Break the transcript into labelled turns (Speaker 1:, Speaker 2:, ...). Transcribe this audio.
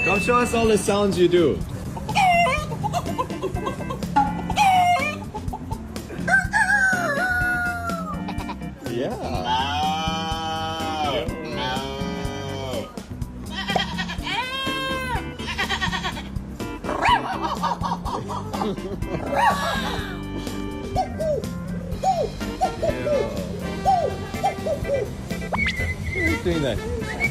Speaker 1: Come show us all the sounds you do. Yeah. Who's doing that?